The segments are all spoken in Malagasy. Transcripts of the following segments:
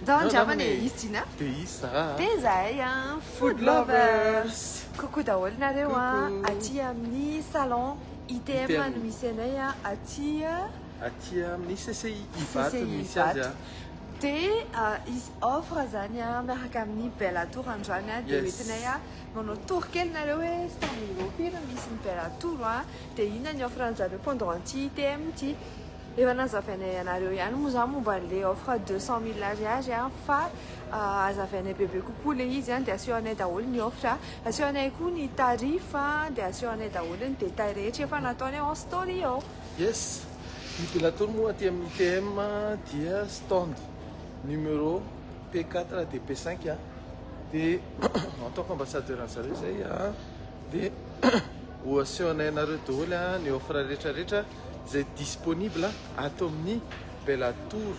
Dans Japan istina. Isa. Tezay food lovers. Coucou daol nareo aty amin'ny salon ITM no misy anay aty amin'ny CCI Ivato misy azy dia izy offre zany miaraka amin'ny Bella Tour androany dia hoentinay manao tour kely nareo hoe stand firy misy ny Bella Tour dia ina ny offre anjareo pendant anty ITM ty efa nazavainay anareo ihany moa zany momba le offre 200 000 ariary fa azavainay bebe kokoa le izy dia asehoanay daholo ny offre asehoanay koa ny tarif dia asehoanay daholo ny détail rehetra efa nataonay en story eo. Yes, ny Bella Tour moa aty amin'ny ITM dia stand numéro P4 dia P5 dia en tant qu'ambassadeur anjareo zay dia ho asehoanay anareo daholo ny offre rehetrarehetra zay disponible ato amin'ny Bella Tour.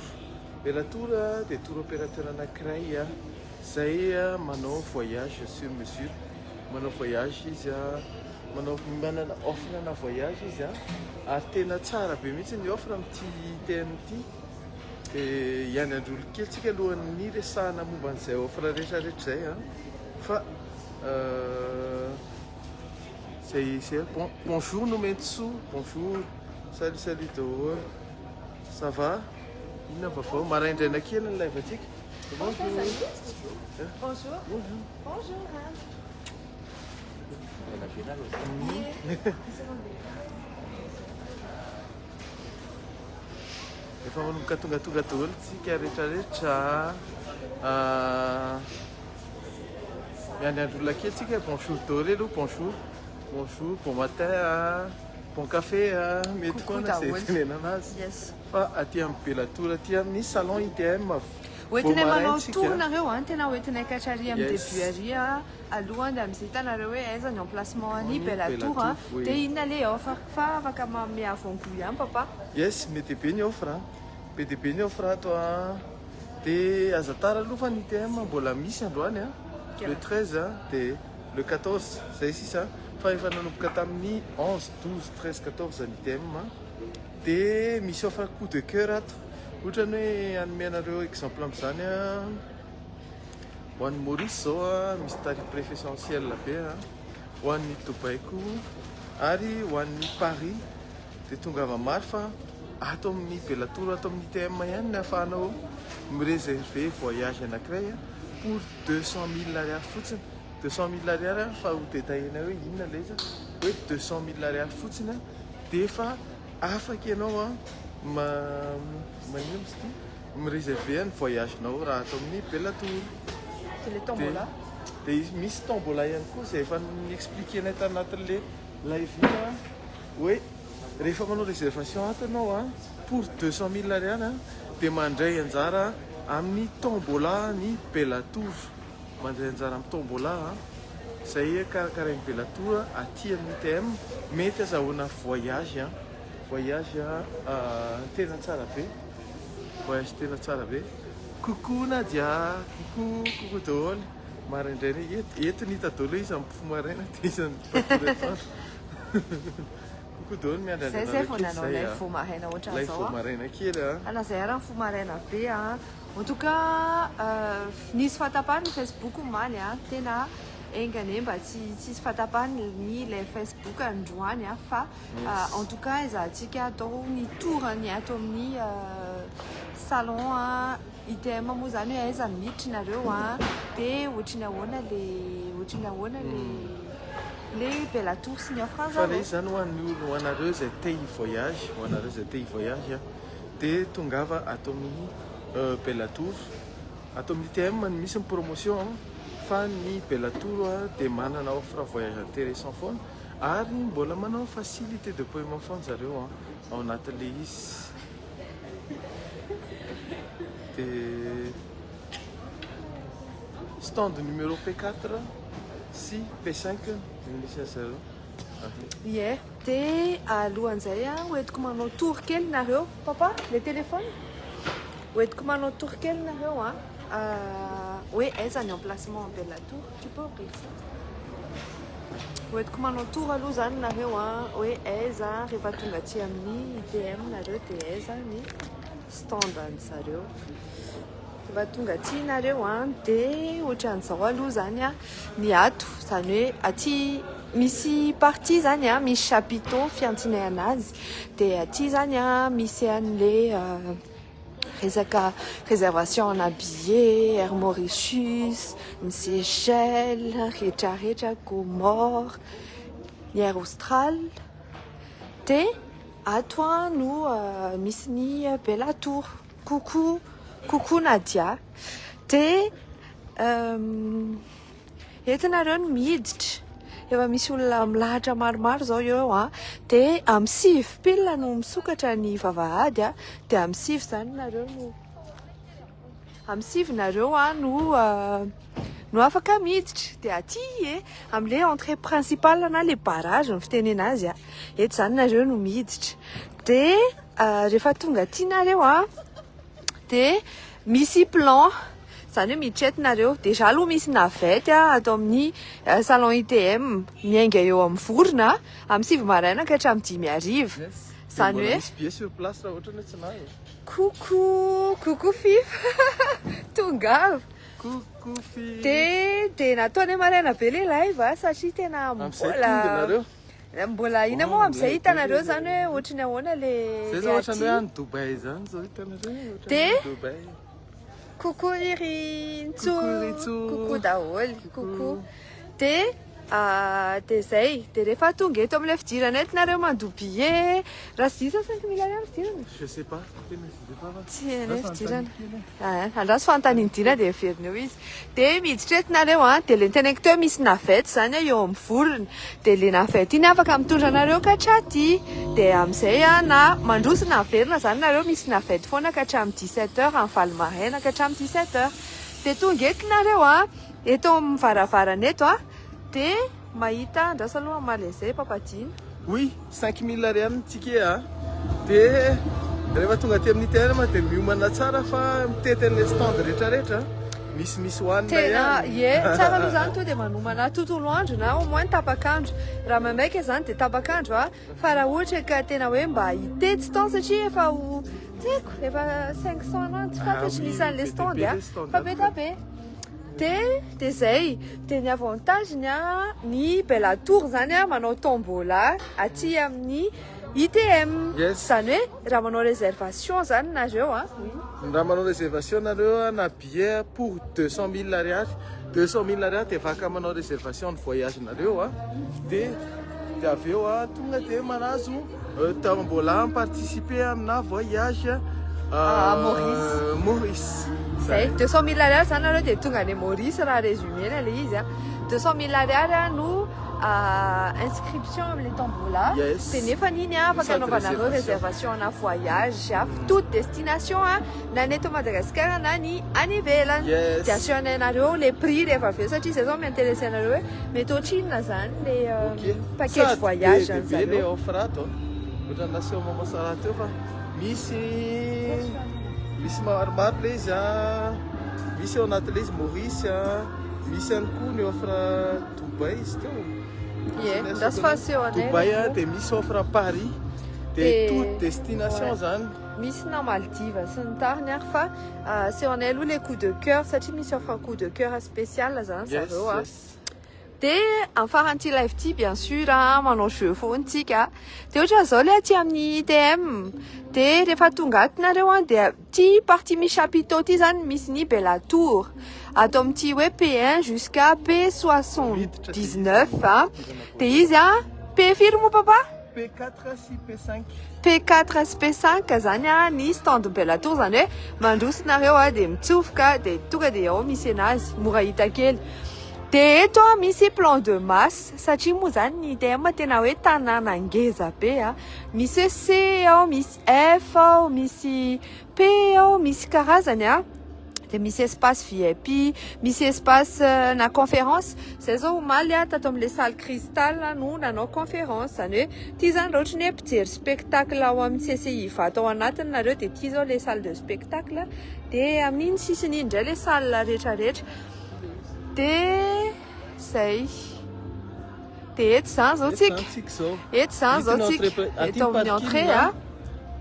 Bella Tour dia tour opérateur anankiray zay manao voyage sur mesure, manao voyage izy manana offre na voyage izy ary tena tsara be mihitsy ny offre amin'ity ITM ty ihany androlo kely tsika alohan'ny resahana momba an'izay offre rehetrarehetra zay fa c'est bonjour Nomentsu, bonjour, salut daholo, ça va? Inona vaovao maraindraina kely ny live atsika. Bonjour. Bonjour. Efa manomboka tonga daholo tsika rehetrarehetra miandriandrolona kely tsika bonjour daholo aloha bonjour bon matin bon café mety foana zay tenena anazy fa aty amin'ny Bella Tour aty amin'ny salon ITM hoentinay manao tour nareo tena hoentinay katrary amin'ny début ary alohany dia mizita nareo hoe aiza ny emplacement any Bella Tour dia inona le offre fa afaka miavongo ihany papa. Yes, mety be ny offre be dia be ny offre ato dia aza tara aloha fa ny ITM mbola misy androany le 13 dia le 14 zay sisa fa efa nanomboka tamin'ny 11, 12, 13, 14 ny ITM dia misy offre coup de cœur ato ohatra ny hoe anome anareo exemple amin'izany ho an'ny Maurice zao misy tarif préférentiel be ho an'ny Dubai koa ary ho an'ny Paris dia tonga maro fa ato amin'ny Bella Tour ato amin'ny ITM ihany ny ahafahanao mireserve voyage anankiray pour 200 000 ariary fotsiny. 200 000 ariary fa ho détaillena hoe inona le izy hoe 200 000 ariary fotsiny dia efa afaka ianao manino misy ty mireserve ny voyagenao raha atao amin'ny Bella Tour. Dia misy tombola ihany koa zay efa niexpliquenay tanatin'le live hoe rehefa manao réservation ato anao pour 200 000 ariary dia mandray anjara amin'ny tombola ny Bella Tour, mandray anjara amin'ny tombola zay karakarain'ny Bella Tour aty amin'ny ITM mety azahoana voyage tena tsara be, voyage tena tsara be. Coucou Nadia, coucou daholo maraindraina eto ny hita daholo izy amin'ny fo maraina dia izy coucou daholo miandrazay vao nanao lay fo maraina ohatran'izao lay fo maraina kely anazay ara ny fo maraina be en tout cas nisy fatapahany ny Facebook omaly tena engane mba tsy tsisy fatapahany ny Facebook androany fa en tout cas izahantsika atao ny tour ny ato amin'ny salon ITM moa zany hoe aiza miditra nareo dia ohatriny ahoana le Bella Tour sy ny offre fa le izy zany ho anareo zay te voyage dia tongava ato amin'ny Bella Tour ato amin'ny ITM misy ny promotion fa ny Bella Tour dia manana offre voyage intéressant foana ary mbola manao facilité de paiement foana zareo ao anatin'le izy dia stand numéro P4 sy P5 misy azareo dia alohan'izay hoentiko manao tour kely nareo papa le téléphone hoentiko manao tour kely nareo hoe aiza ny emplacement en Bella Tour tu peux ouvrir ça hoentiko manao tour aloha zany nareo hoe aiza rehefa tonga aty amin'ny ITM nareo dia aiza ny stand an'zareo Efa tonga aty nareo dia ohatran'izao aloha zany ny ato zany hoe aty misy partie zany misy chapiteau fiantsinayana azy dia aty zany misy an'le resaka réservation na billet Air Mauritius, ny Seychelles, rehetrarehetra, Comores, ny Air Austral dia ato no misy ny Bella Tour. Coucou Nadia. Dia entinareo no miditra efa misy olona milahatra maromaro zao eo dia amin'ny 6 pile no misokatra ny vavahady dia amin'ny 6 zany nareo no amin'ny 6 nareo no afaka miditra dia aty amin'ilay entrée principale na le barrage ny fitenena azy eto zany nareo no miditra dia rehefa tonga aty nareo dia misy plan zany hoe miditra eto nareo déjà aloha misy navety atao amin'ny salon ITM miainga eo amin'ny vorona amin'ny 7 maraina ka hatramin'ny 5 arivo zany hoe misy billet sur place raha ohatra ny tsy nahy coucou Fif tongava coucou Fif dia nataony maraina be le live satria tena mbola ina moa amin'izay hitanareo zany hoe ohatrany ahoana le zay zao ohatrany hoe any Dubai zany zao hitanareo dia Dubai coucou Irintsou coucou daholo coucou dia zay dia rehefa tonga eto amin'ilay fidirana eto nareo mandoa billet raha sy isa 5 000 ariary fidirana je sais pas tsy hainay fidirana andraso fanontaniany dina dia heverineo izy dia miditra eto nareo dia le nitenaiko teo misy navety zany eo amin'ny vorona dia le navety iny afaka mitondra anareo ka hatraty dia amin'izay na mandroso naverina zany nareo misy navety foana ka hatramin'ny 17 heures amin'ny valy maraina ka hatramin'ny 17 heures dia tonga eto nareo eto amin'ny varavarana eto dia mahita andraso aloha malaisay papadina oui 5 000 ariary nitsika dia rehefa tonga aty amin'ny terme dia miomana tsara fa mitety an'ilay stand rehetrarehetra misy hoanina tena tsara aloha zany to dia manomana tontolo andro na au moins tapakandro raha mamaika zany dia tapakandro fa raha ohatra ka tena hoe mba hitety stand satria efa tseko efa 500 fantatry nisan'ilay stand fa be da be dia zay dia ny avantageny ny Bella Tour zany manao tombola aty amin'ny ITM zany hoe raha manao réservation zany nareo raha manao réservation nareo na billet pour 200 000 ariary 200 000 ariary dia afaka manao réservation ny voyage nareo dia avy eo tonga dia manazo tombola participer amina voyage Maurice zay 200 000 ariary zany nareo dia tonga any Maurice raha résumé na le izy 200 000 ariary no inscription amin'ilay tombola dia nefa niny afaka anaovanareo réservation na voyage toute destination na ny eto Madagasikara na ny any ivelany dia asehoanareo le prix rehefa avy eo satria zay zao miintéressé anareo hoe mety ohatrinona zany le package voyage zany zany le offre ato ohatra ny naseho mamasara teo fa misy maromaro le izy misy ao anatin'ilay izy Maurice misy ihany koa ny offre Dubai izy teo Dubai dia misy offre Paris dia toute destination zany misy na Maldives sy ny tariny ary fa asehoanay aloha le coup de cœur satria misy offre coup de cœur spécial zany zareo dia amin'ny faran'ity live ity bien sûr manao jeu foantsika dia ohatra zao le aty amin'ny ITM dia rehefa tonga ato nareo dia ty partie misy chapiteau ty zany misy ny Bella Tour atao amin'ity hoe P1 jusqu'à P79 dia izy P firy moa papa P4 sy P5 P4 sy P5 zany ny stand Bella Tour zany hoe mandrosinareo dia mitsofoka dia tonga dia ao misy anazy mora hita kely dia eto misy plan de masse satria moa zany ny ITM tena hoe tanàna ngeza be misy C misy F misy P misy karazany dia misy espace VIP misy espace na conférence zay zao omaly tato amin'ilay salle cristal no nanao conférence zany hoe ty zany raha ohatra ny hoe mpijery spectacle ao amin'ny CCI vato ao anatiny nareo dia ty zao le salle de spectacle dia amin'iny sisiny indray le salle rehetrarehetra dia zay dia eto zany zao tsika eto zany zao tsika eto amin'ny entrée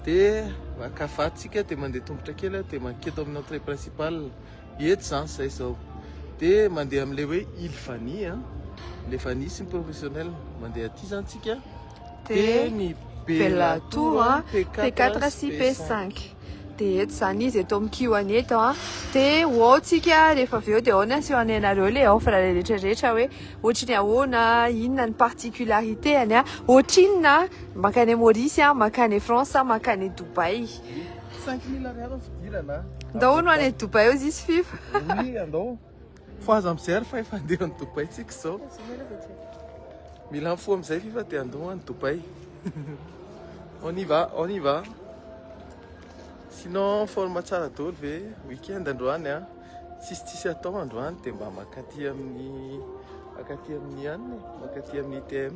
dia akafatsika dia mandeha tongotra kely dia maketo amin'ny entrée principale eto zany zay zao dia mandeha amin'ilay hoe Île Fanny le Fanny sy ny professionnel mandeha aty zany tsika dia ny Bella Tour P4 sy P5 dia eto zany izy eto amin'ny kihoany eto dia oatsika rehefa avy eo dia ao ny asiona anareo le offre rehetrarehetra hoe ohatriny ahoana inona ny particularitéany ohatrinona makany Maurice makany France makany Dubaï 5000 ariary fidirana ndao no any Dubaï ao izy fifa oui andao fa aza mijery fa efa andeha any Dubaï tsika zao mila mifo amin'izay fifa dia andao any Dubaï on y va sinon forme tsara daholo ve weekend androany tsisy atao androany dia mba makaty amin'ny ITM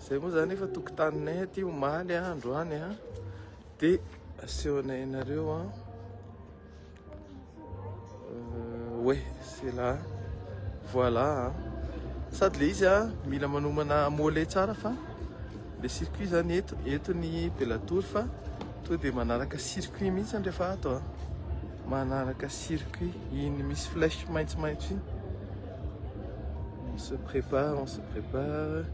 zay moa zany efa tokotaninay aty omaly androany dia asehonay anareo ouais c'est là voilà sady le izy mila manomana mollet tsara fa le circuit zany eto ny Bella Tour fa to dia manaraka circuit mihitsy rehefa ato manaraka circuit iny misy flèche maitsomaitso iny on se prépare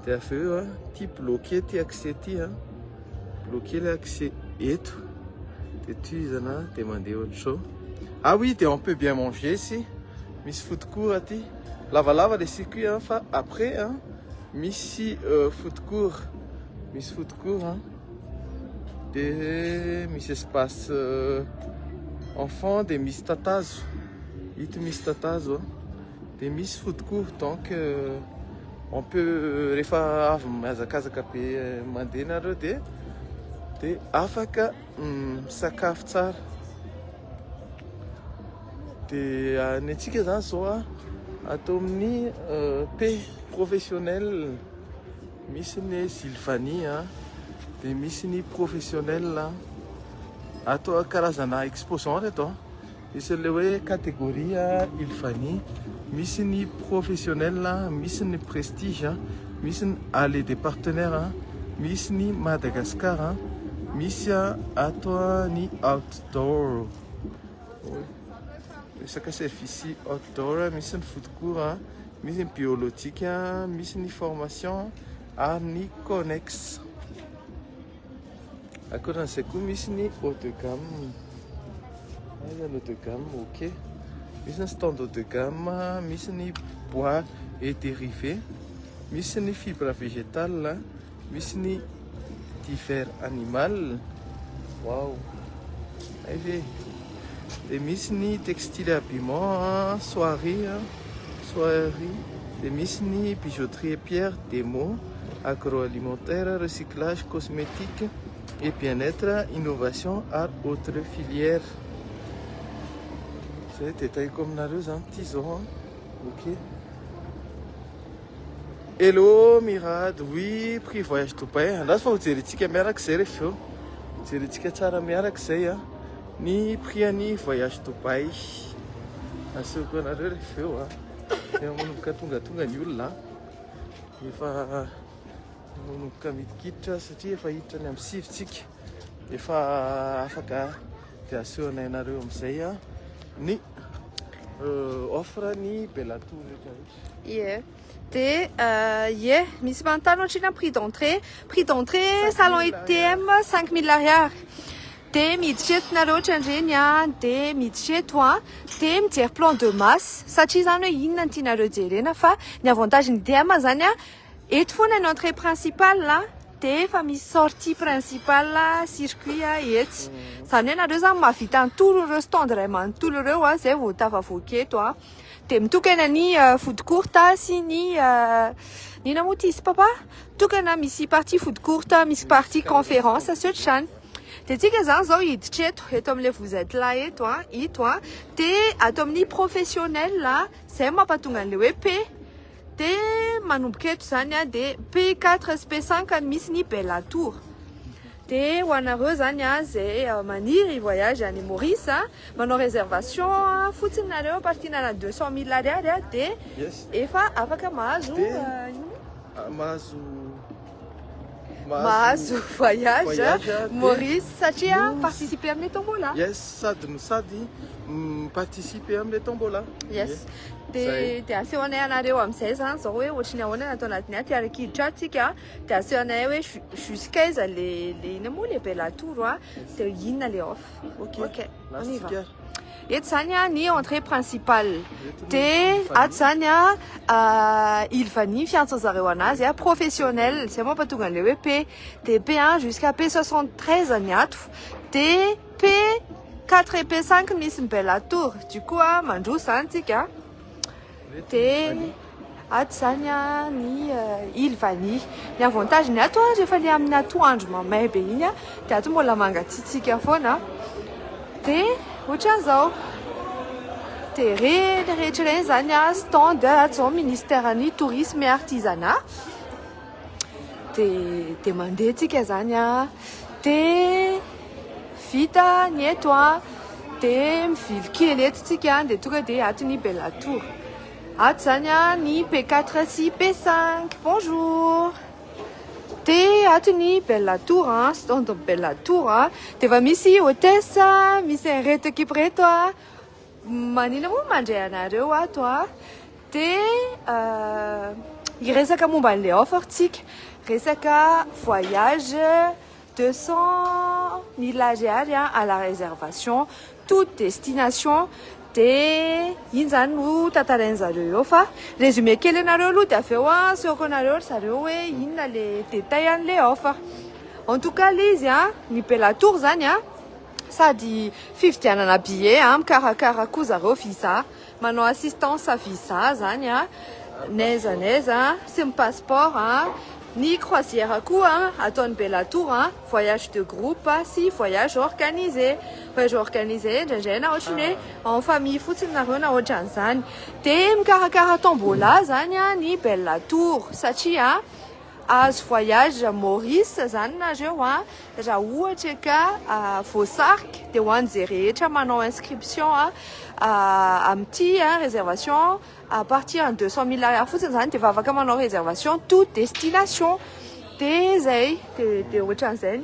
dia avy eo ty bloqué ty accès ty bloqué le accès eto dia tuizana dia mandeha autre ah oui dia on peut bien manger ici misy food court aty lavalava le circuit fa après misy food court dia misy espace enfant dia misy tatazo hita misy tatazo dia misy food court donc on peut rehefa avy mihazakazaka be mandeha nareo dia afaka sakafo tsara dia ny antsika zany zao atao amin'ny P professionnel misy ny Île Fanny dia misy ny professionnel atao karazana exposant reto misy le hoe catégorie Île Fanny misy ny professionnel misy ny prestige misy ny allée des partenaires misy ny Madagascar misy atao ny outdoor resaka service outdoor misy ny food court misy ny biologique misy ny formation ary ny connexe akoran'izay koa misy ny haut de gamme haut de gamme ok misy ny stand haut de gamme misy ny bois et dérivé misy ny fibre végétale misy ny divers animal wow ay dia misy ny textile habillement soierie dia misy ny bijouterie et pierre démo agroalimentaire recyclage cosmétique et bien-être innovation ary autres filières zay détailleko aminareo zany ty zao ok hello Mirade oui prix voyage Dubaï andazy fa hojerentsika miaraka zay rehefa eo hojerentsika tsara miaraka zay ny prix any voyage Dubaï asehoko anareo rehefa eo efa manomboka tongatonga ny olona efa manomboka midikiditra satria efa hiditra ny amin'ny sivitsika efa afaka dia asehonay anareo amin'izay ny offre ny Bella Tour rehetrarehetra dia misy manontany ohatrina prix d'entrée salon ITM 5000 ariary dia miditra eto nareo ohatran'ireny dia miditra eto dia mijery plan de masse satria zany hoe inona ny tianareo jerena fa ny avantage ny ITM zany eto foana ny entrée principale dia efa misy sortie principale circuit etsy zany hoe nareo zany mahavita antolo ireo stand ray manontolo ireo zay vao tafavoaka eto dia mitokana ny food court sy ny nina moa ty sy papa tokana misy partie food court misy partie conférence sy ohatrany dia tsika zany zao hiditra eto amin'ilay vous êtes là eto dia atao amin'ny professionnel zay mampatonga an'ilay hoe P dia manomboka eto zany dia P4 sy P5 misy ny Bella Tour dia ho anareo zany zay maniry voyage any Maurice manao réservation fotsiny nareo partina 200 000 ariary dia Mahazo voyage, Voyage, Maurice satria participer amin'ny tombola. Yes, sady participer amin'ny tombola. Yes. De asehonay anareo amin'izay zany zao hoe ohatry ny ahoana natao anatin'ny atiarakiditra atsika de asehonay hoe jusqu'aiza le ina moa le bella tour de inona le off. Ok, on y va. Eto zany ny entrée principale de ato zany Ilvani fiantsan'zareo anazy professionnel zay mampatonga an'le hoe P de P1 jusqu'à P73 ny ato de P4 et P5 misy ny bella tour du coup mandroso zany tsika de ato zany ny Ilvani ny avantage ny ato rehefa le amin'ny atoandro mamay be iny de ato mbola mangatsiatsika foana de ohatran'izao de rehetra reny zany stand ato zao ministère-ny tourisme et artisanat de mandeha tsika zany de vita ny eto de mivily kely eto tsika de tonga de ato ny bella tour ato zany ny P4 sy P5 bonjour de ato ny bella tour stand bella tour de efa misy hôtesse misy reto ekipa reto manina moa mandray anareo ato de iresaka momba an'le offre tsika resaka voyage 200 000 ariary à la réservation toute destination de iny zany no tantarain'zareo eo fa résumé kely anareo aloha de avy eo sehoko anareo zareo hoe inona le détail an'le offre en tout cas le izy ny bella tour zany sady fividianana billet mikarakara koa zareo visa manao assistance visa zany naiza sy my passeport ny croisière koa ataony bella tour voyage de groupe sy voyage organisé indraindray na ohatry ny hoe en famille fotsiny nareo na ohatran'izany de mikarakara tombola zany ny bella tour satria azo voyage Maurice zany nareo raha ohatra ka voasariky de ho an'izay rehetra manao inscription amin'ity réservation à partir de 200 000 ariary fotsiny zany de efa afaka manao réservation toute destination de zay de ohatran'izay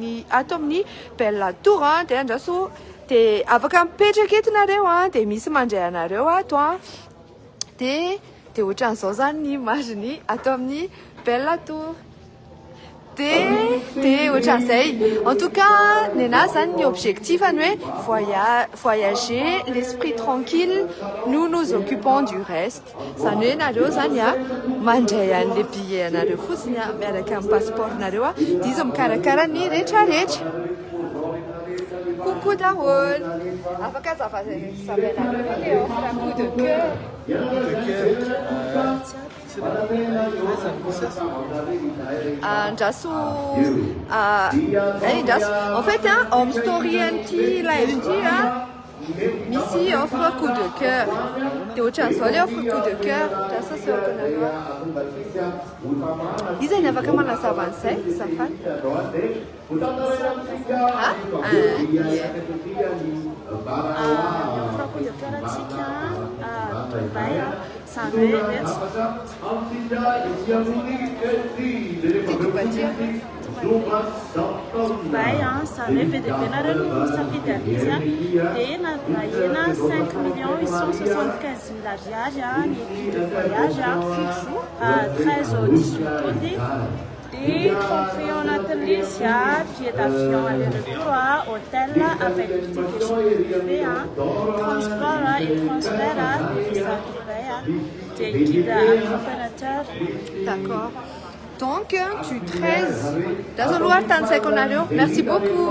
ny ato amin'ny bella tour de andraso de afaka mipetraka eto nareo de misy mandray anareo ato de ohatran'izao zany ny imageny ato amin'ny bella tour de ohatran'izay en tout cas nena zany ny objectif ny hoe voyager l'esprit tranquille nous nous occupons du reste zany hoe nareo zany mandray an'le billet anareo fotsiny miaraka amin'ny passeport nareo de izy mikarakara ny rehetrarehetra coucou daholo afaka zavainareo le offre à coup de cœur andraso en fait home story an'ity live ty misy offre coup de cœur de ohatran'izao le offre coup de cœur ndraso sehoko nareo izy ny afaka manazava an'izay zafady offre coup de cœur atsika Dubaï zany Dubaï zany hoe PDP nareo no safidy an'izy de nahena 5 875 000 ariary ny guide de voyage 13 au 18 ody et compris anatin'izy billet d'avion aller-retour hôtel avec petit déjeuner buffet transport et transfert de visa Dubaï des guides accompagnateurs. D'accord. Donc, du 13, merci beaucoup.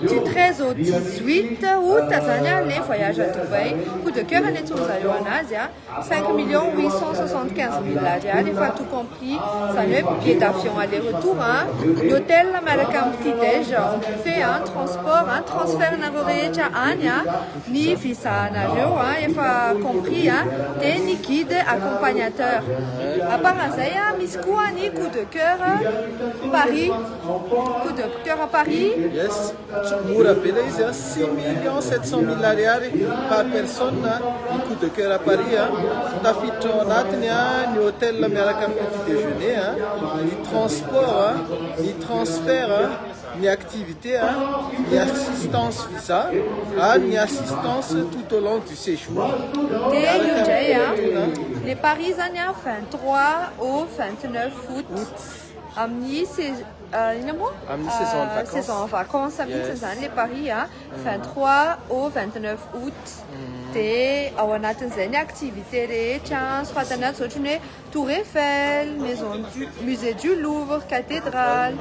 Du 13 au 18 août, Tanzania, les voyages à Dubaï. Coup de cœur, on est tous en Asie. 5 875 000 ariary, il faut tout compris. Ça le billet d'avion aller-retour. L'hôtel, American Petit-Déj, on fait un transport, un transfert Nagoreja Anya, ni visa Najo, il faut compris, des liquides accompagnateurs. À part ça, Miss Kouani, coup de de cœur Paris. Coup de cœur à Paris. Yes, mora be ilay izy 6,700,000 ariary par personne ny coup de cœur à Paris tafiditra ao anatiny ny hôtel miaraka amin'ny petit déjeuner ny transport ny transfert ny activité ny assistance visa ny assistance tout au long du séjour. Les Paris 23 au 29 août. Amin'ny saison vacances les Paris 23 au 29 août. Dia ao anatin'izay ny activité rehetra soratana ohatra ny hoe Tour Eiffel, musée du Louvre, cathédrale,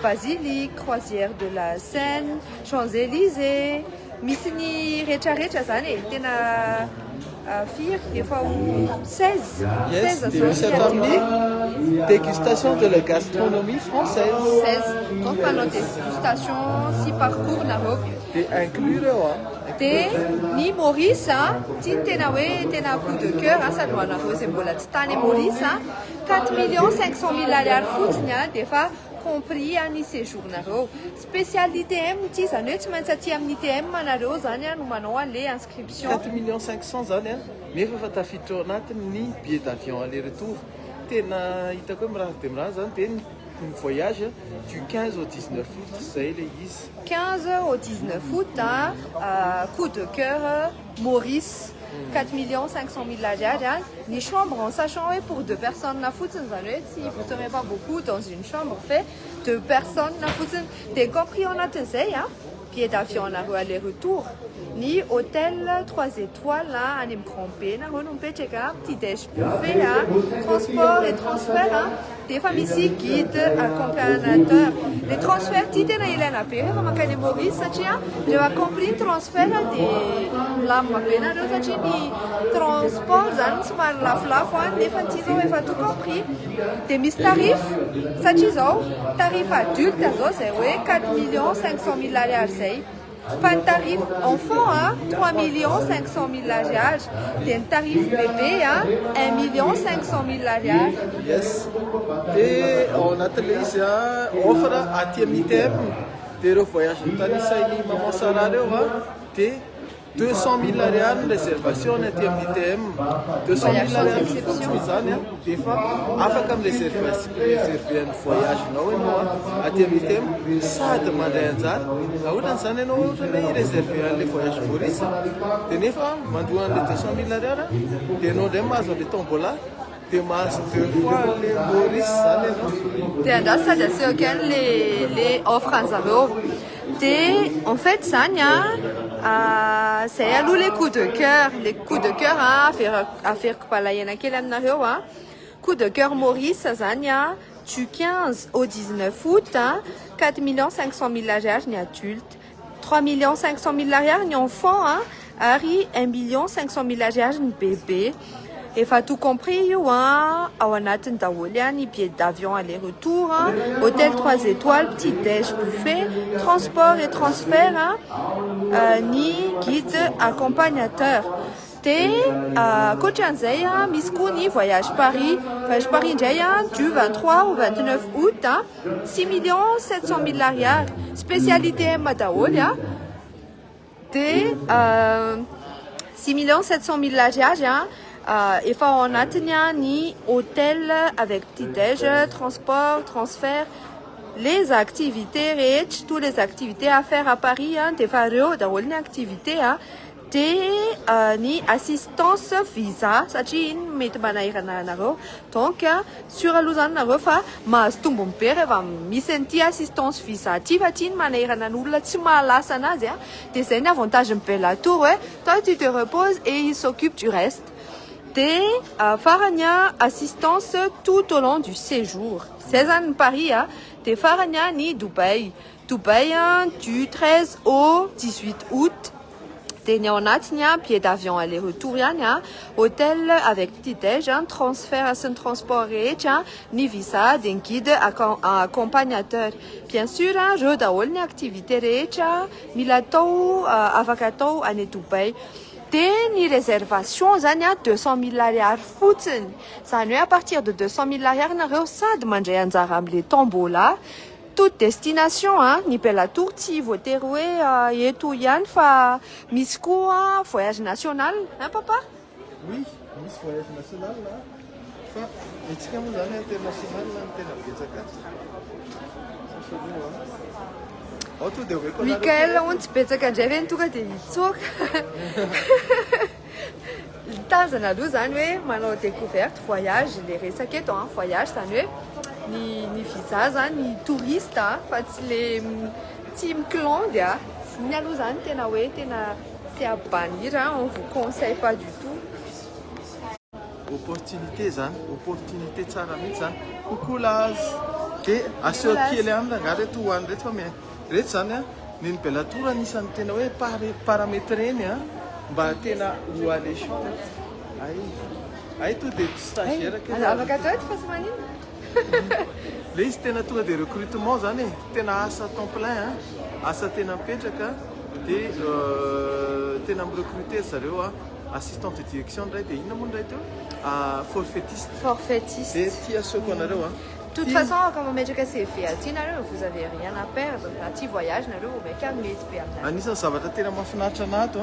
basilique, croisière de la Seine, Champs-Élysées, misy ny rehetrarehetra zany tena efa 16 dégustation de la gastronomie française. 16 donc manao dégustation sy parcours nareo dia inclure dia ny Maurice tia tena hoe tena coup de cœur sady ho anareo izay mbola tsy tany Maurice 4,500,000 ariary fotsiny dia efa compris ny séjour nareo. Spécialité M ity zany hoe tsy maintsy aty amin'ny TM nareo zany no manao an'le inscription. 4,500,000 zany nefa efa tafiditra ao anatiny ny billet d'avion aller retour. Tena hitako hoe miraha dia miraha zany dia ny voyage du 15 au 19 août zay le izy. 15 au 19 août coup de cœur Maurice 4,500,000 ariary ni chambre en sachant pour 2 personnes na fotsiny zany hoe si vous serez pas beaucoup dans une chambre fait 2 personnes na fotsiny dia compris anatin'izay billet d'avion nareo aller retour ni hôtel 3 étoiles any amin'ny Grand B nareo no mipetraka petit déj buffet transport et transfert dia efa misy guide accompagnateur. Les transferts tia tena ilaina be rehefa mankany Maurice satria rehefa compris ny transfert dia milamina be nareo satria ny transport zany somary lafolafo nefa tia zao efa tout compris. Dia misy tarif satria zao tarif adulte zao zay hoe 4,500,000 ariary zay. Fa ny tarif enfant 3,500,000 ariary dia ny tarif bébé 1,500,000 ariary. Yes. Dia ao anatin'ilay izy offre aty amin'ny TM dia ireo voyage tanisainy maman Sara reo dia 200,000 ariary ny réservation aty amin'ny TM. 200,000 ariary fotsiny zany dia efa afaka mireserve ny voyagenao ianao aty amin'ny TM sady mandray anjara na ohatran'izany ianao ohatra hoe réserve an'ilay voyage Maurice dia nefa mandoa an'ilay 200,000 ariary dia ianao indray mahazo an'ilay tombola dia mahazo 2 fois le Maurice zany ianao. Dia andraso sady aseho akany le offre an'zareo. Dia en fait zany c'est aloha les coups de cœur aferiko palahena kely aminareo coup de cœur Maurice zany du 15 au 19 août 4,500,000 ariary ny adulte 3,500,000 ariary ny enfant ary 1,500,000 ariary ny bébé. Efa tout compris io ao anatiny daholo ny billet d'avion aller-retour hôtel 3 étoiles, petit déj buffet, transport et transfert ni guide accompagnateur. Dia koatran'izay misy koa ny voyage Paris indray du 23 au 29 août 6,700,000 ariary spécialité M daholo dia 6,700,000 ariary efa ao anatiny ny hôtel avec petit-déj, transport, transfert, les activités rehetra, toutes les activités à faire à Paris dia efa reo daholo ny activité dia ny assistance visa satria iny mety manahirana anareo donc suralohazany nareo fa mahazo tombony be rehefa misy an'ity assistance visa ty fa ty ny manahirana n'olona tsy mahalasa anazy dia zay ny avantage ny Bella Tour hoe toi tu te reposes et il s'occupe du reste. Dia farany assistance tout au long du séjour. 16 ans Paris dia farany ny Dubaï du 13 au 18 août. Dia ny ao anatiny billet d'avion aller-retour ihany hôtel avec petit-déj, transfert sy ny transport rehetra, ny visa dia ny guide accompagnateur. Bien sûr reo daholo ny activité rehetra mila atao afaka atao any Dubaï. dia ny réservation zany a 200 000 ariary fotsiny zany hoe à partir de 200 000 ariary nareo sady mandray anjara amin'le tombola toute destination ny Bella Tour tsy voatery hoe eto ihany fa misy koa voyage national hein papa Oui, misy voyage national fa itsika moa zany international ny tena betsaka ao to dia hoe Mikael on tsy betsaka indray ve ny tonga dia hitsoaka tanjana aloha zany hoe manao découverte voyage le resaka eto voyage zany hoe ny visa zany ny touriste fa tsy le tsy miklondy ny aloha zany tena hoe tena c'est à bannir on vous conseille pas du tout opportunité zany opportunité tsara mihitsy zany kokola azy dia aseho kely aminy raha reto hoany reto fa reto zany niny Bella Tour anisan'ny tena hoe paramètre eny mba tena ho alléchant ay to dia stagiaire afaka atao eto fa sy manino le izy tena tonga dia recrutement zany tena asa temps plein asa tena mipetraka dia tena mirecruter zareo assistant de direction ndray dia inona moa ndray teo forfaitiste dia tia asoko anareo De toute façon, quand on met que c'est fait, vous avez rien à perdre. Un petit voyage, anisan'ny zavatra tena mahafinaritra anato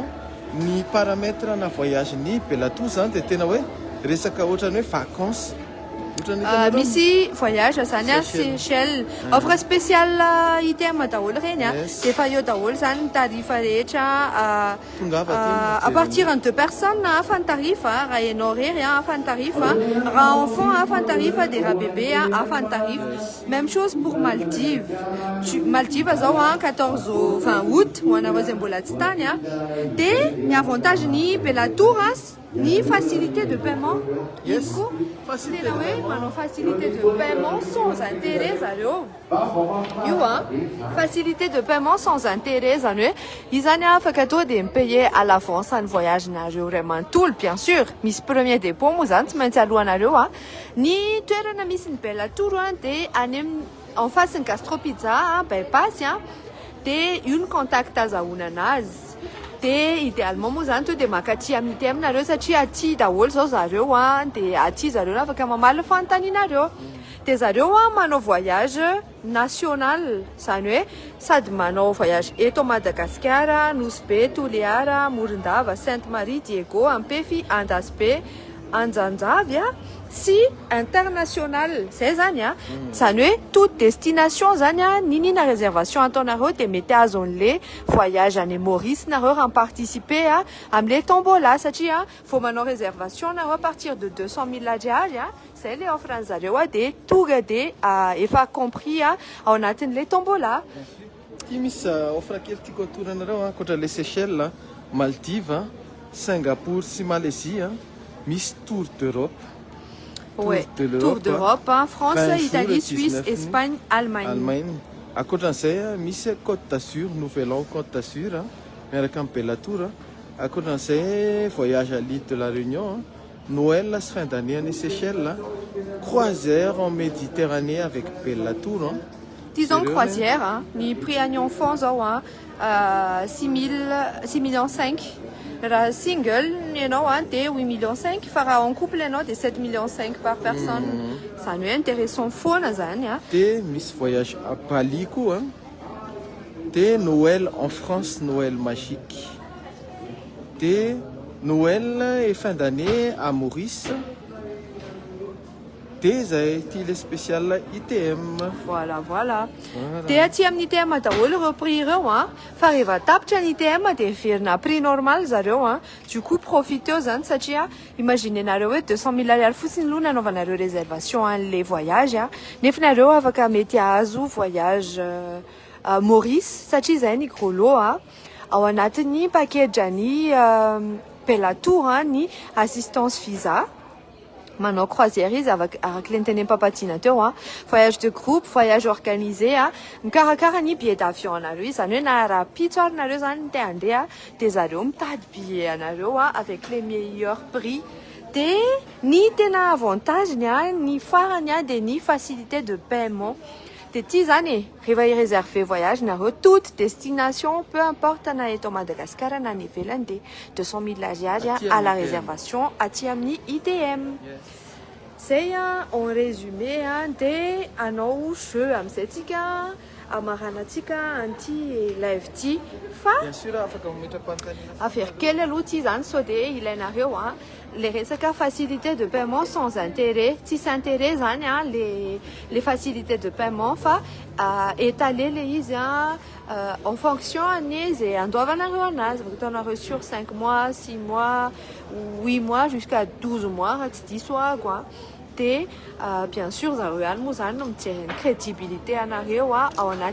ny paramètre na voyage ny Bella Tour zany dia tena hoe resaka ohatrany hoe vacances misy voyage zany Seychelles offre spécial item daholo reny dia efa eo daholo zany ny tarifa rehetra à partir de 2 personnes afa ny tarifa raha ianao rery afa ny tarifa raha enfant afa ny tarifa dia raha bébé afa ny tarifa même chose pour Maldives Maldives zao 14 au 20 août ho anareo zay mbola tsy tany dia ny avantage ny Bella Tour ni facilité de paiement tena hoe manao facilité de paiement sans intérêt zareo io facilité de paiement sans intérêt zany hoe izy zany afaka to dia mipayer à l'avance ny voyage nareo ray manontolo bien sûr misy premier dépôt moa zany tsy maintsy alohanareo ny toerana misy ny Bella Tour dia any en face ny Gastropizza bypass dia io ny contact azahoana anazy dia idéalement moa zany to dia makaty amin'ity aminareo satria aty daholo zao zareo dia aty zareo afaka mamaly fanontanianareo dia zareo manao voyage national zany hoe sady manao voyage eto Madagasikara Nosy be Toliara Morondava Sainte Marie Diego Ampefy Andasibe Anjanjavy sy international zay zany zany hoe toute destination zany ninina réservation ataonareo dia mety azon'le voyage any Maurice nareo raha participer amin'le tombola satria vao manao réservation nareo à partir de 200 000 ariary zay le offre zareo dia tonga dia efa compris ao anatin'le tombola ty misy offre kely tiako atoranareo ankoatra le Seychelles Maldives Singapour sy Malaisie misy Tour d'Europe Tour d'Europe France Italie Suisse Espagne Allemagne akoatran'izay misy Côte d'Azur Nouvel An Côte d'Azur miaraka amin'ny Bella Tour akoatran'izay voyage à l'île de la Réunion Noël sy fin d'année any Seychelles croisière en Méditerranée avec Bella Tour disons croisière ny prix any enfant zao 6 millions 5 raha single ianao dia 8 millions 5 fa raha en couple ianao dia 7 millions 5 par personne zany hoe intéressant foana zany dia misy voyage à Bali koa dia Noël en France Noël magique dia Noël et fin d'année à Maurice dia zay ty le spécial ITM voilà dia aty amin'ny ITM daholo ireo prix ireo fa rehefa tapitra ny ITM dia verina prix normal zareo du coup profiteo zany satria imagine nareo hoe 200 000 ariary fotsiny aloha nanaovanareo réservation an'le voyage nefa nareo afaka mety ahazo voyage Maurice satria zay ny gros ao anatin'ny package any Bella Tour ny assistance visa manao croisière izy araka le niteny papatiana teo voyage de groupe voyage organisé mikarakara ny billet d'avion anareo izy zany hoe na raha pitso ary nareo zany te handeha dia zareo mitady billet anareo avec les meilleurs prix dia ny tena avantage ny farany dia ny facilité de paiement des 10 années. Réveil réservé voyage, toute destination, peu importe, on est au Madagascar, on est Finlande, 200 000 à la réservation à Tiamni ITM. C'est en résumé des anneaux cheveux amsetika, amaranatika, anti lefty. Bien sûr, à faire quel est l'outil d'ensodé, il est les facilités de paiement sans intérêt. Si s'intéresse les facilités de paiement, étaler les en fonction et on doit on a reçu 5 mois, 6 mois, 8 mois jusqu'à 12 mois, quoi. Bien sûr, ça a une crédibilité en arrière, on a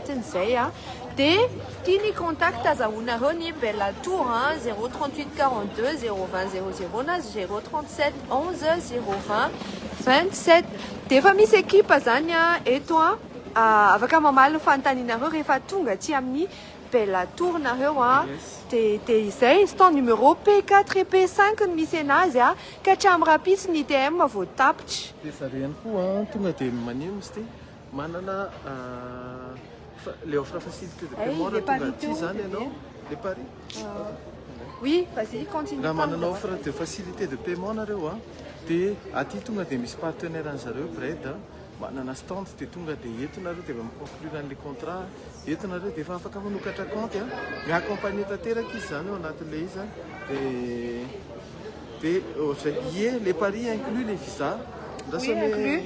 Tini contact à Zaounaroni, Bella Tour, 038 42 020 009 037 11 020 27. Tes familles équipes à Zania et toi, avec un moment, le Fantaninaro et Fatunga, Tiamni, Bella Tour, Narewa, c'est ton numéro P4 et P5 de Missénasia, Kacham Rapis, Nitem, vos tapch. C'est ça, rien quoi, tout le temps, manium, c'était, manana, les offres facilités de paiement, les paris, non? Les paris? Oui, vas-y, continue. La manana offre de facilité de paiement, narewa, te, à titre de mes partenaires en zare, près de, manana stand, te tunga de yetunare, te va me conclure les contrats, yetunare, te va faire comme nous quatre comptes, mais accompagner ta terre qui s'en on a les paris inclus les visas. Oui, inclus.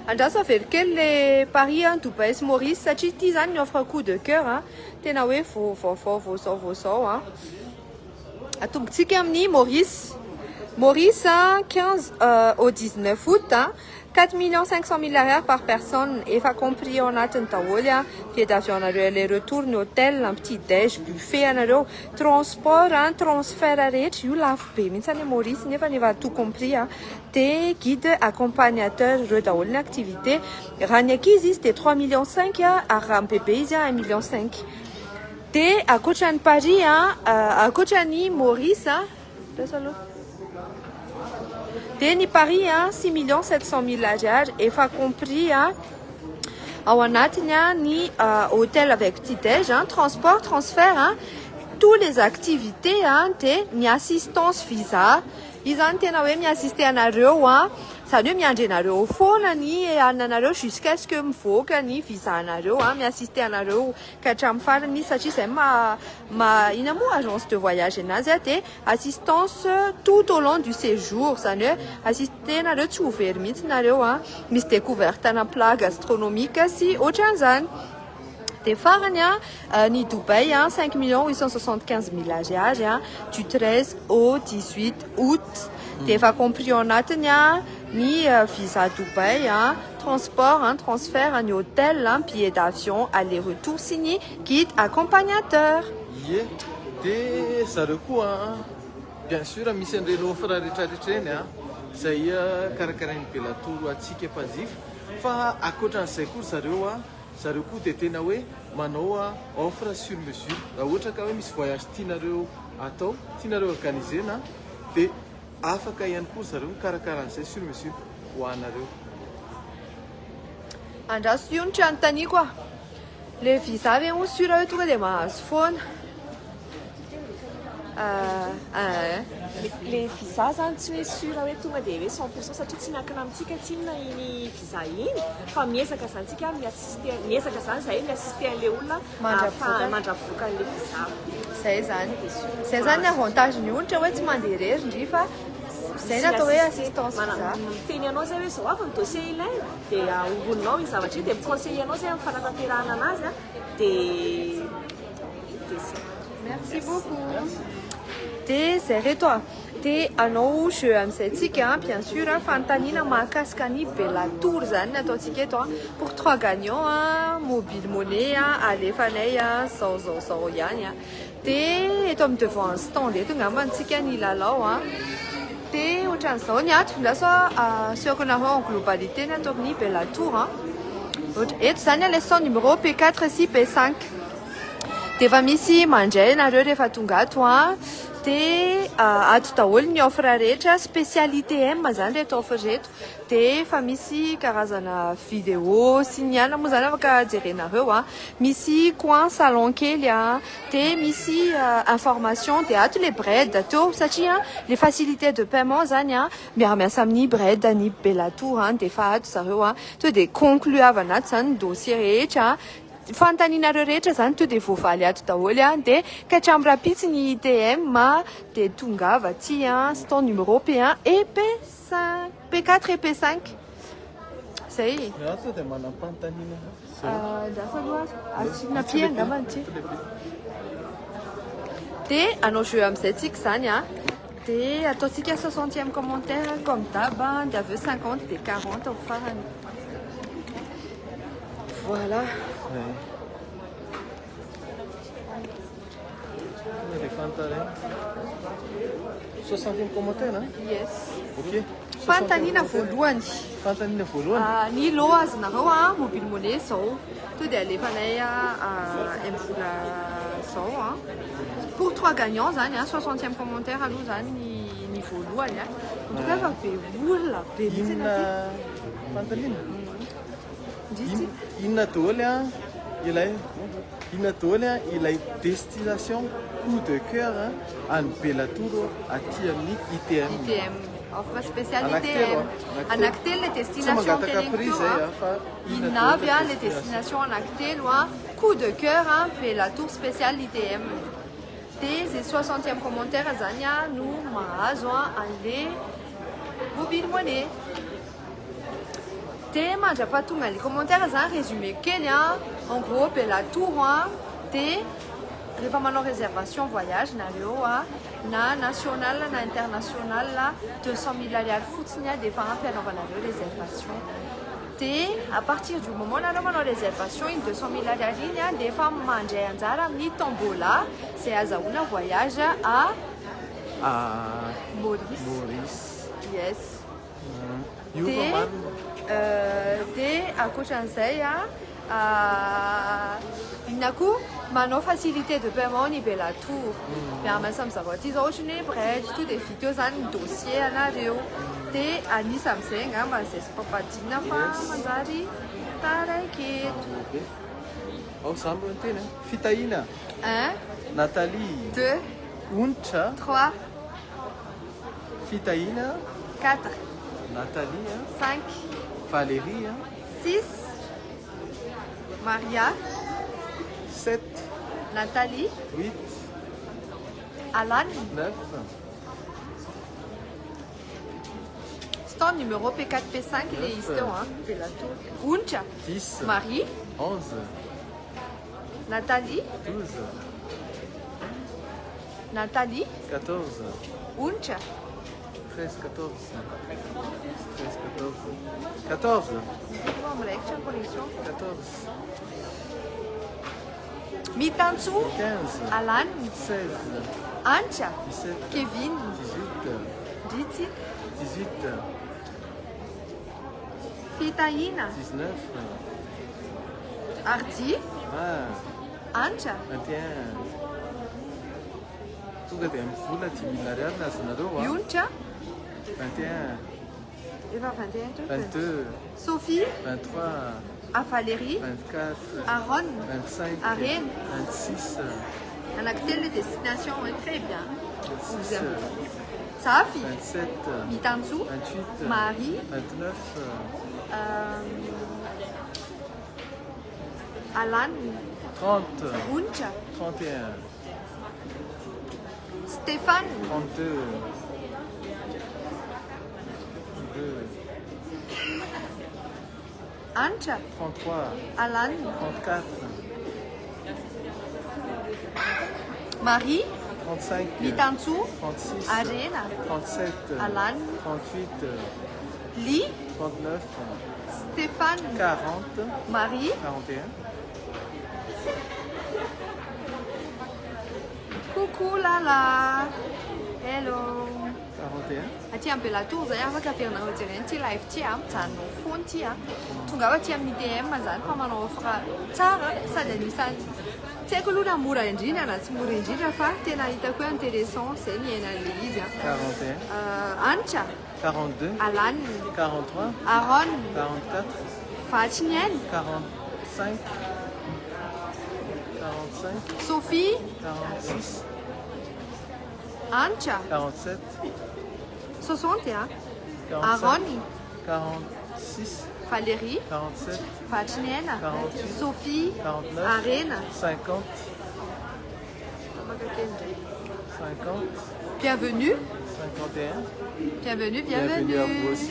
Alors, ça fait que les paris en tout pays, Maurice, ça tisane offre un coup de cœur. Tenawe, faut ça. À ton petit camni, Maurice, 15 au 19 août, 4 500 000 par personne, et fa compris on a Tantawolia, pied d'avion les retours, hôtel, un petit déj, buffet, transport, transfert à rate, you love payment, ça Maurice, ne va tout compris, tes guides accompagnateurs, redaol, l'activité, Ranyaki existe 3,5 millions, à Rampépé, 1,5 million. T'es à Cochan Paris, à Cochani, Maurice, Deni Paris, 6 700 000 et fa compris ni hôtel avec petit déj, transport, transfert, toutes les activités, ni assistance visa, ils ont assisté à un ça ne m'y a au fond, ni à jusqu'à ce que me faut que ni visa m'y assister à un kacham ni sachi c'est ma agence de voyage et assistance tout au long du séjour, ça ne assister à le tout faire mis découverte à un plat gastronomique si au Tanzanie. Des farnia ni Dubaï 5 875 000 du 13 au 18 août. Des va compris en Atenia ni visa Dubaï, transport, transfert, un hôtel, billet d'avion, aller-retour signé, guide accompagnateur. Ça recoue, bien sûr, à mission de l'offre à l'étranger, ça y est, caractériser la tour à ticket passif. Fa à côté de ces cours, ça recoue des ténaoué, manoa, offre sur mesure. La autre quand même, il voyage tinareo à toi, tinareo organisé, et afaka yan koa zareo karakaran'izay sur mesure ho anareo. Andraso io ny tranotany koa. Le visa ave ho sur tonga dia mahazo foana. Le visa zany tsy hoe sûr hoe tonga dia hoe 100% satria tsy miankina amintsika tsinona iny visa iny fa miezaka zany tsika miezaka zany zahay miassiste an'ilay olona mandravoaka an'ilay visa. Zay zany avantage ny olatra hoe tsy mandeha rery ndry fa zay natao hoe assistance visa. Miteny anao zay hoe zao avy ny dossier ilaina dia orononao iny zavatra iny dia miconseille anao zay amin'ny fanatanterahana anazy dia merci beaucoup. C'est toi. T'es à nous, je am ticket, bien sûr, Fantanina, Makaskani, Bella Tour, toi, pour 3 gagnants, mobile monnaie, Alefanea, sans Yanya. T'es homme devant un stand, et tu n'as pas de ticket ni la loi. T'es au chanson, tu l'as sur qu'on a en globalité, n'a Bella Tour. Et ça n'est le son numéro P4, 6, P5. dia efa misy mandray nareo rehefa tonga ato a dia ato daholo ny offre rehetra spécialité M zany reto offre reto dia efa misy karazana vidéo sy ny ana moa zany afaka jerenareo a misy coin salon kely a dia misy information dia ato le bread teo satria les facilités de paiement zany a miaramiasa amin'ny bread ny Bellatour a dia efa ato zareo a to dia concluavana ato zany dossier rehetra fantaninareo rehetra zany to dia voavaly ato daholo a dia katramby rapitsy ny ITM dia tongava aty a stand numéro P1 et P5 P4 et P5 zay ato dia manam-pantanina dafa aloha atsina piangambany ty dia anao jeu amin'izay tsika zany a dia ataontsika 60e commentaire comme d'hab dia aveo 50 dia 40 au farany voilà. Les fantarin. 60e commentaire, hein? Yes. Ok. Fantanina voalohany. Fantanina voalohany. Ny lo azonareo a mobile monnaie zao. To dia alefanay mvola zao pour 3 gagnants zany 60e commentaire aloha zany ny voalohany en tout cas efa be olona be Inona fantanina? Inona daholo inona daholo ilay destination coup de cœur any Bellatour aty amin'ny ITM. ITM offre spécialité anankitelo le destination inavy le destination anankitelo coup de cœur Bellatour spécial ITM dia zay 60e commentaire zany no mahazo an'le mobile monnaie. Dia mandrapatonga les commentaires zany résumé kely en gros Bellatour dia rehefa manao réservation voyage nareo na national na international 200 000 ariary fotsiny dia efa ampy anaovanareo réservation dia à partir du moment nareo manao réservation iny 200 000 ariary iny dia efa mandray anjara amin'ny tombola zay azahoana voyage à Maurice. Yes. Dia ankoatran'izay inona koa manao facilité de paiement ny Bellatour miaramiasa amin'ny zavatra ty zao ohatra ny bread to dia vita eo zany ny dossier anareo dia anisa amin'izay angamba zay sy papadina fa manjary taraiky eto. Ao sambo ny tena fitahina 1 Nathalie 2 Onitra 3 fitahina 4 Nathalie 5 Valérie 6 Maria 7 Nathalie 8 Alan 9 stand numéro P4 P5 il est ici Bellatour. Uncha 10 Marie 11 Nathalie 12 Nathalie 14 Uncha 13 14 14 Vamos lá, que connexion 14 Mitansu 15 Alan 16 Ancha 17 Kevin 18 Diti 18 Fitaina 19 Ardi 20 Ancha 21 tonga dia mivola 10 000 ariary nazonareo Yuncha 21 Eva 21 22 Sophie 23 à Valérie 24 Aaron 25 Arène 26 Anakitel les destinations très bien 26 Safi 27 Mitansu 28 Marie 29 Alan 30 Uncha 31 Stéphane 32 Ancha 33 Alan 34 Marie 35 Mitansu 36 Arena 37 Alan 38 Li 39 Stéphane 40 Marie 41 Coucou Lala Hello 41 aty amin'ny Bellatour zay afaka averinareo jereny ty live ty mijanona fony ty tonga aty amin'ny ITM zany fa manao offre tsara sady anisany tsy haiko aloha na mora indrindra na tsy mora indrindra fa tena hitako hoe intéressant zay miainan'le izy 41, Anitra, 42, Alan, 43, Aron, 44, Vatsinien, 45, 45, Sophie, 46, Anitra, 47, 61, 45, Aron, 46, Valérie, 47, Vatsinien, 48, Sophie, 49, Arène. 50, 50, Bienvenue, 51, bienvenue, bienvenue à vous aussi.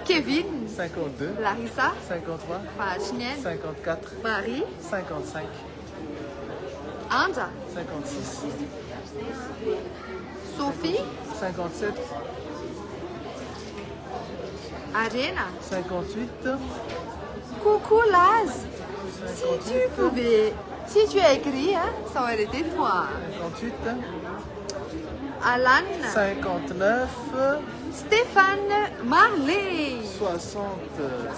Kevin, 52, Larissa, 53, Vatsinien, 54, Marie, 55, Anza, 56, Sophie, 57, Arena. 58, Coucou Laz, si tu as écrit, hein, ça aurait été toi. 58, Alan, 59, Stéphane Marley. 60.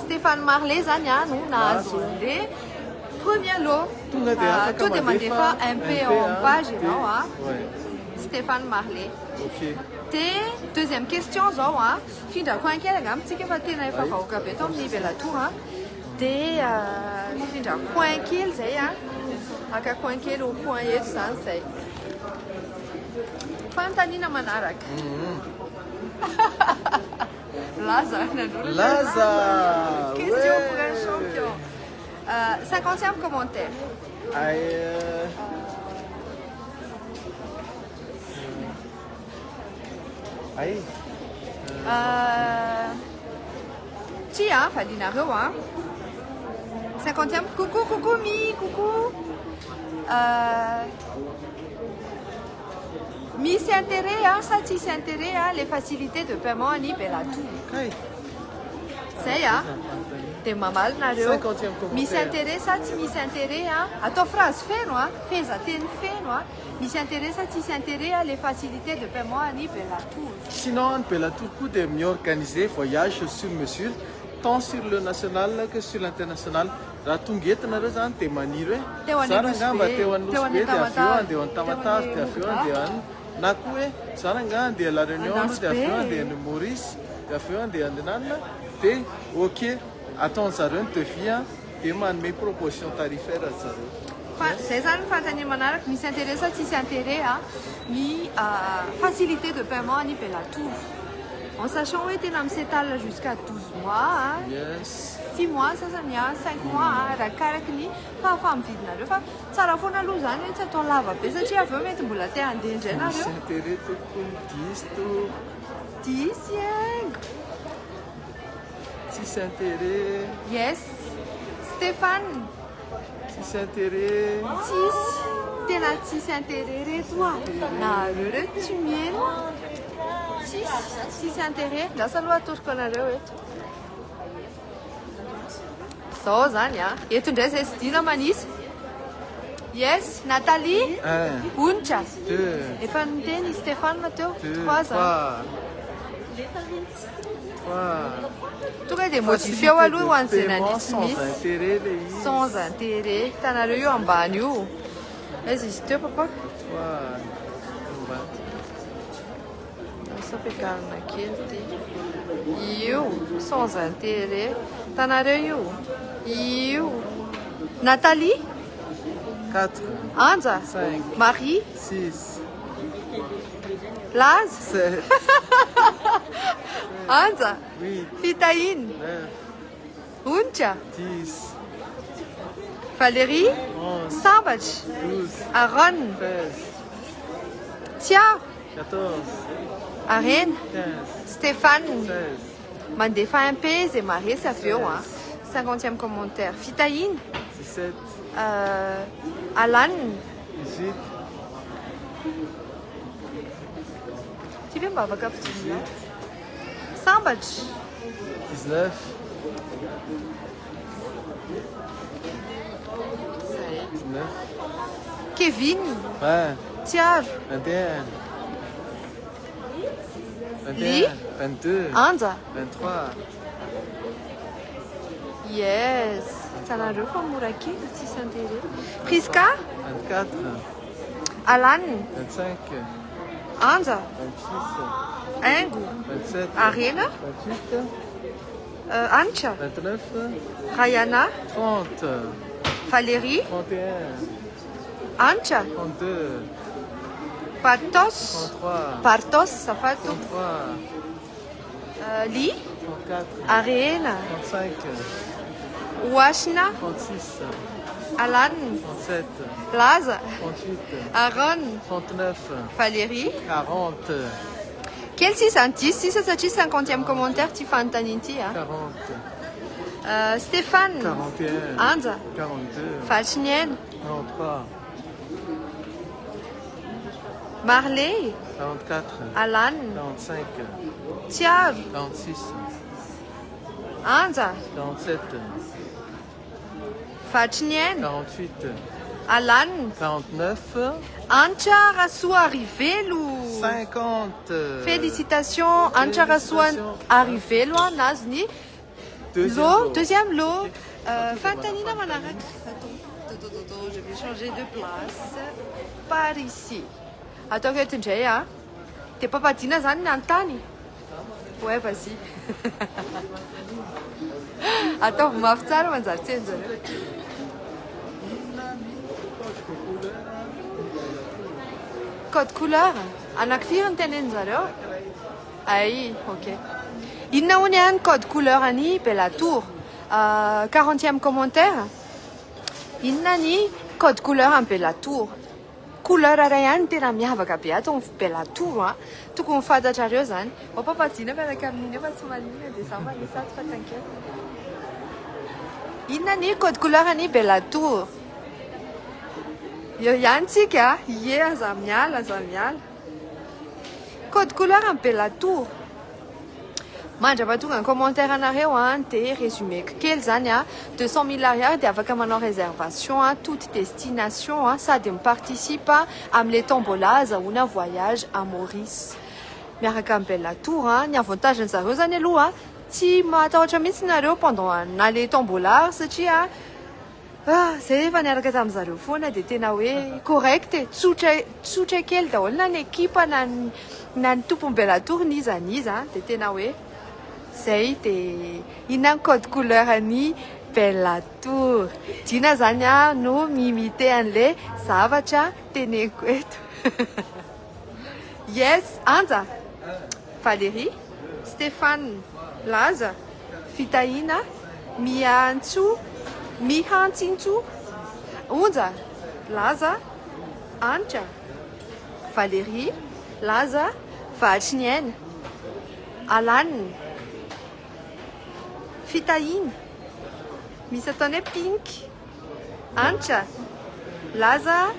Stéphane Marley, Zania, nous, Nazonde. Premier lot, tout demandé fa MP en page, non, hein? Ouais, Stéphane Marley. ok. Deuxième question, zao, hein? Finda coin qui est la gamme, c'est que va tenir fa au capéton, ni la tour, hein? Finda coin qui est, c'est, hein? Aka coin qui est au point, il est sans, c'est. Fantanina Manarak. Laza, Laza. Question pour un champion. 50e commentaire. Aïe. Tia, Fadina Rewa. 50e. Coucou, Mi, coucou. Mi s'intéresse, hein, ça tu s'intéresse, hein, les facilités de paiement en Ibelatou. Aïe. C'est ya. T'es mamal na reo. 50e commentaire. Mi s'intéresse, ça tu mi s'intéresse, hein. À ton phrase fait, non? Fais ça, t'es fait, non? Mi s'intéresse, ça tu s'intéresse, les facilités de paiement en Ibelatou. Sinon, on peut la tout coup de mieux organiser voyage sur mesure, tant sur le national que sur l'international. Raha tonga entina reo zany dia maniry hoe zara angamba teo anosy be dia avy eo andeha any Tamatave dia avy eo andeha any na koa hoe zara anga andeha La Réunion dia avy eo andeha any Maurice dia avy eo andeha andenanina dia ok ataony zareo ny devis dia manome proposition tarifaire zareo. Zay zany fantany manaraka misy intérêt sa tsisy intérêt ny facilité de paiement any Belatou. En sachant hoe tena s'étale jusqu'à 12 mois, Yes. 6 mois, sasany 5 mois, rakaraky ny fahafahamidinareo fa tsara foana aloha zany hoe tsy atao lava be satria avy eo mety mbola te handeha indray Misy nareo. intérêt tokony 10 to 10 yengo. tsisy intérêt, Yes. Stéphane, tsisy intérêt. tsisy. Tena tsisy intérêt reto nareo reto tsy mihaino. Tsisy intérêt. Lasa aloha atoroko anareo eto. Zao zany eto indray zay sy dina manisy. Yes, Nathalie, 1, onitra. 2, Efa niteny Stéphane teo. 2, 3 3, zany. 3. Tonga dia modifie ao aloha ho an'izay Paiement nandrisy sans misy. intérêt le izy. Sans intérêt. Hitanareo io ambany io. Aiza izy teo papa? 3. Sapekarina kely ty. Io, sans intérêt. Hitanareo io. Io. Nathalie, 4, Anja, 5, Marie, 6, Laz, 7, Anja, 8, Fitaïne, 9, Uncha, 10, Valérie, 11, Sambach, 12, Aaron, 13, Tia, 14, Arène, 15, Stéphane, 16, mandefa un peu, c'est marié, ça fait 50e commentaire. Fitaïne, 17, Alan, 18, tu viens pas avec un petit là? Sambach, 19, ça y est. 19, Kevin, 20, Tia, 21, Lee, 22, Anja, 23, yes, Sanareo fa mora kely tsisy an'tereo. Priska, 24, Alan, 25, Anja, 26, Aingo, 27, Arena, 28, Ancha, 29, Rayana, 30, Valérie, 31, Ancha, 32, Patos, 33, Partos, Safato, 33, Li, 34, Arena, 35, Washna, 36, Alan, 37, Laza, 38, Aaron, 39, Valérie. 40, Quel 610, 50e commentaire, tu fais un taninti, hein? 40, Stéphane, 41, Anja, 42, Falchnien, 43, Marley, 44, Alan, 45, Thiav, 46, Anja, 47, Falchnien, 48, Alan, 49, Ancha Rassou arrivé, Lou. 50. Félicitations, Ancha Rassou arrivé, Lou, Nazni. Deuxième lot. Fantanina Manarak. Attends, je vais changer de place. Par ici. Attends que tu es hein? T'es pas patina Zan Antani? Ouais, vas-y. Attends, vous m'avez on va Code couleur? Anakfir antenen zaro? Aïe, ok. Il n'a un code couleur ani per la tour. 40e commentaire. Il n'a ni code couleur en per la tour. Couleur arayan tena miavaka be ato per la tour hein. Tout qu'on fantatra reo zany. Opa patina miaraka amin'iny efa tsy malina dia za manisy fa tankety. Inona ni code couleur ani per la tour. Io ihany tsika, ie aza miala. Code couleur en per la tour. Mandrapa tonga ny commentaire anareo dia résumé kely zany 200 000 ariary dia afaka manao réservation toute destination sady miparticipe amin'ilay tombola azahoana voyage à Maurice miaraka amin'ny Belle Tour ny avantagen'ny zareo zany aloha tsy matahotra mihitsy nareo pendant n'ilay tombola satria zay efa niaraka tamin'ny zareo foana dia tena hoe correct tsotra kely daholo na ny ekipa na ny tompony Belle Tour niza dia tena hoe zay dia inona code couleur any Belle Tour dina zany no miimité an'ilay zavatra teneko eto. Yes, Anja, Valérie, Stéphane, Laza, Fitaina, Mihantsu, Unja, Laza, Anja, Valérie, Laza, Valchnien, Alan, Fitaïn, Misatone Pink, Ancha, Laza,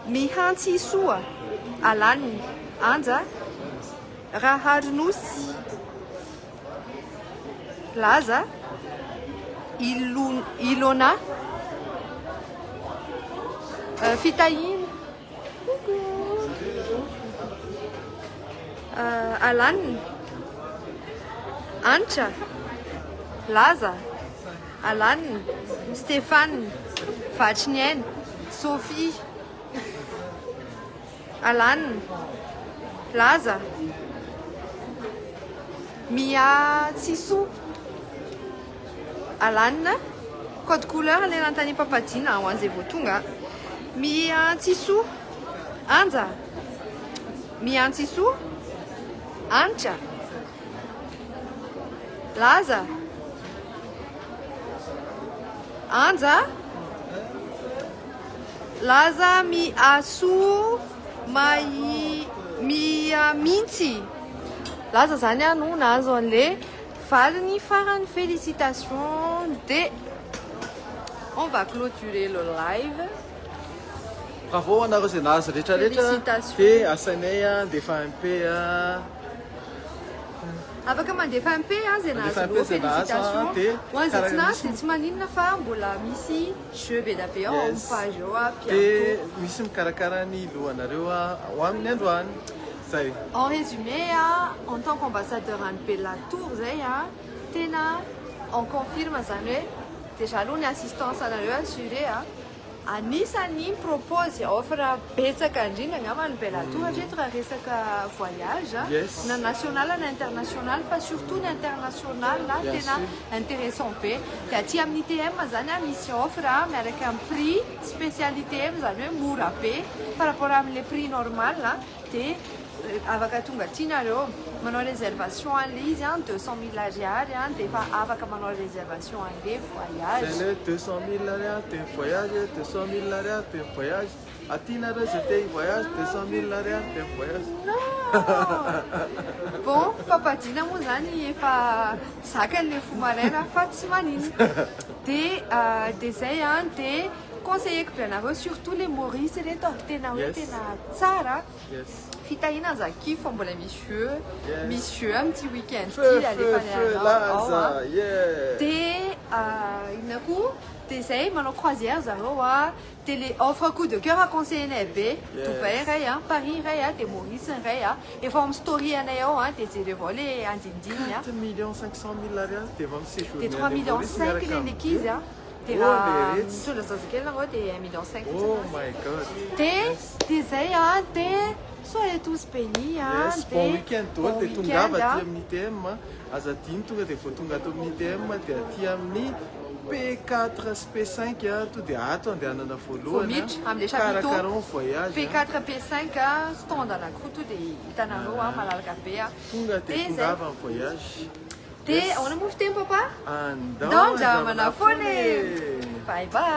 Mihanti Sua, Alan, Anja, Raharnus, Laza, Ilona, Fitaïn, Alan, Ancha, Laza, Alan, Stéphane, Valchnien, Sophie, Alan, Laza, Mia Tsissou, Alan, code couleur l'elantani papatina wanze votunga, Mia Tsissou, Anja, Mia Tsissou, Ancha, Laza, Anja, Laza mi asu mi minty. Laza zany no nahazo an'le valiny farany félicitations de on va clôturer le live. Bravo anareo zay nahazo rehetrarehetra dia asanay dia efa MP afaka mandefa MP zay nahazo félicitations ho an'izay tsy nahazo dia tsy maninona fa mbola misy jeu be da be ao amin'ny page eo dia misy mikarakara ny lohanareo ho amin'ny androany zay. En résumé en tant qu'ambassadeur en Belle Tour zay tena on confirme zany hoe dia aloha ny assistance anareo assuré anisany propose offre betsaka indrindra angamba ny Bellator hatreto raha resaka voyage na national na international fa surtout ny international tena intéressant be dia aty amin'ny TM zany misy offre miaraka amin'ny prix spécialité zany hoe mora be par rapport amin'le prix normal dia afaka tonga tianareo manao réservation an'le izy 200 000 ariary dia efa afaka manao réservation an'le voyage. C'est le 200 000 ariary t'es voyage, 200 000 ariary t'es voyage. Atinareo c'était voyage 200 000 ariary t'es voyage. Bon, papadina moa zany efa zakan'le fomaraina fa tsy manino. Dia zay dia conseilleko be anareo surtout les Maurice reto tena hoe tena tsara. Fitahina zaki fa mbola misy un petit week-end ty alefa dia ina koa dia zay manao croisière zareo dia le offre coup de cœur aconseillenay be Dubai ray Paris ray dia Maurice ray efa amin'ny story anay ao dia jereo avao le andindiny 4 500 000 ariary dia efa miséjourner dia 3 millions 5 le lekizy dia raha mitondra zazakely nareo dia 1 million 5 oh my god dia zay dia soyez tous bénis bon week-end toa dia tongava aty amin'ny TM azadiny tonga dia vao tonga ato amin'ny TM dia aty amin'ny P4 P5 to dia ato andehanana voalohany karakara voyage P4 P5 stand anankiroa to dia hitanareo malalaka be tonga dia tongava amin'ny voyage dia ahoana moa fiteny papa andao andramana foana bye bye